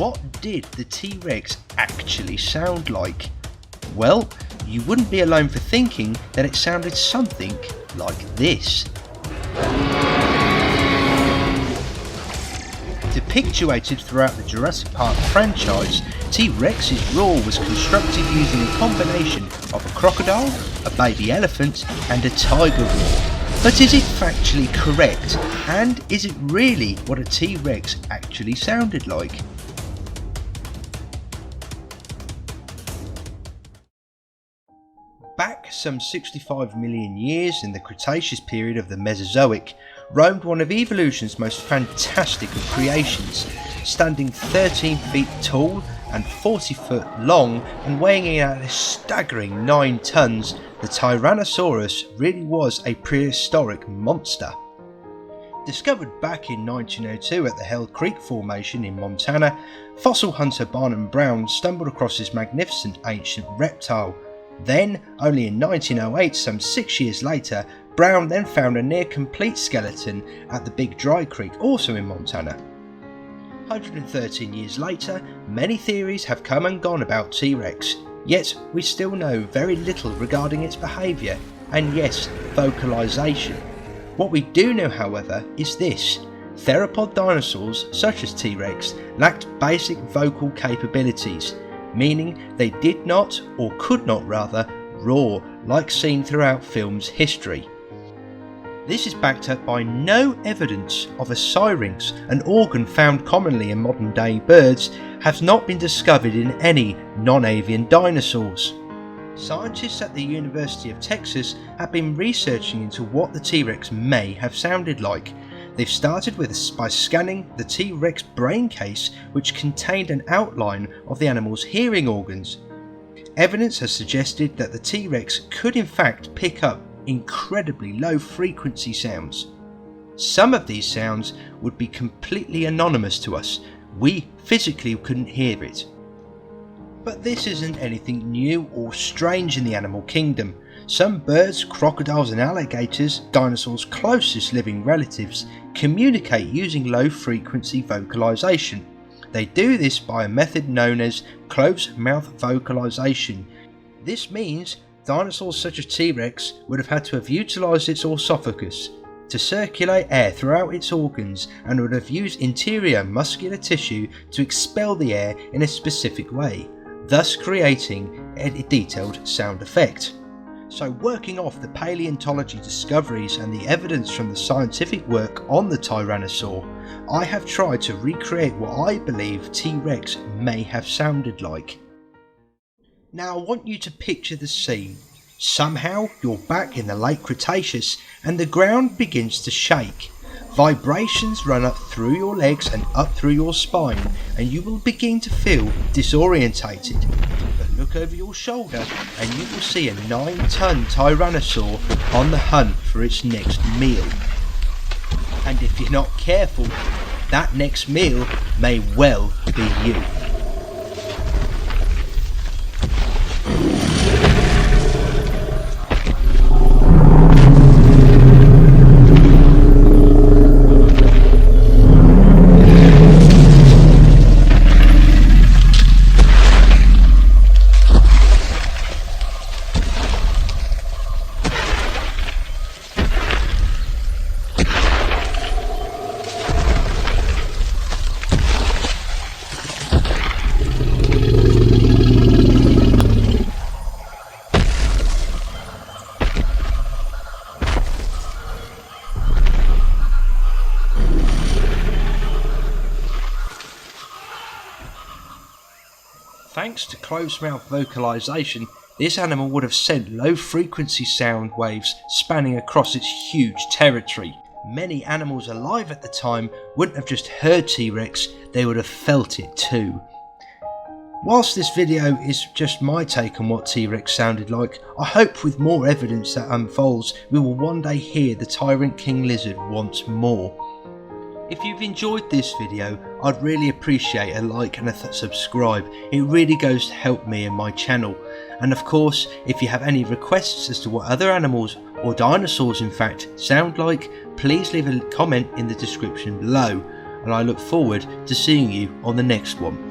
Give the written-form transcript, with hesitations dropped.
what did the T-Rex actually sound like? Well, you wouldn't be alone for thinking that it sounded something like this. Perpetuated throughout the Jurassic Park franchise, T-Rex's roar was constructed using a combination of a crocodile, a baby elephant and a tiger roar. But is it factually correct, and is it really what a T-Rex actually sounded like? Back some 65 million years in the Cretaceous period of the Mesozoic, roamed one of evolution's most fantastic of creations, standing 13 feet tall and 40 foot long and weighing in at a staggering 9 tons, the Tyrannosaurus really was a prehistoric monster. Discovered back in 1902 at the Hell Creek Formation in Montana, fossil hunter Barnum Brown stumbled across this magnificent ancient reptile. Then, only in 1908, some 6 years later, Brown then found a near complete skeleton at the Big Dry Creek, also in Montana. 113 years later, many theories have come and gone about T-Rex, yet we still know very little regarding its behaviour and yes, vocalisation. What we do know, however, is this: theropod dinosaurs such as T-Rex lacked basic vocal capabilities, meaning they did not, or could not rather, roar like seen throughout film's history. This is backed up by no evidence of a syrinx, an organ found commonly in modern day birds, has not been discovered in any non-avian dinosaurs. Scientists at the University of Texas have been researching into what the T-Rex may have sounded like. They've started by scanning the T-Rex brain case, which contained an outline of the animal's hearing organs. Evidence has suggested that the T-Rex could in fact pick up incredibly low frequency sounds. Some of these sounds would be completely anonymous to us. We physically couldn't hear it. But this isn't anything new or strange in the animal kingdom. Some birds, crocodiles and alligators, dinosaurs' closest living relatives, communicate using low frequency vocalization. They do this by a method known as closed mouth vocalization. This means dinosaurs such as T-Rex would have had to have utilised its esophagus to circulate air throughout its organs and would have used interior muscular tissue to expel the air in a specific way, thus creating a detailed sound effect. So, working off the paleontology discoveries and the evidence from the scientific work on the Tyrannosaur, I have tried to recreate what I believe T-Rex may have sounded like. Now I want you to picture the scene. Somehow you're back in the late Cretaceous and the ground begins to shake. Vibrations run up through your legs and up through your spine, and you will begin to feel disorientated. But look over your shoulder and you will see a 9-ton Tyrannosaur on the hunt for its next meal. And if you're not careful, that next meal may well be you. Thanks to closed-mouth vocalization, this animal would have sent low-frequency sound waves spanning across its huge territory. Many animals alive at the time wouldn't have just heard T-Rex, they would have felt it too. Whilst this video is just my take on what T-Rex sounded like, I hope with more evidence that unfolds we will one day hear the Tyrant King Lizard once more. If you've enjoyed this video, I'd really appreciate a like and a subscribe. It really goes to help me and my channel. And of course, if you have any requests as to what other animals, or dinosaurs in fact, sound like, please leave a comment in the description below. And I look forward to seeing you on the next one.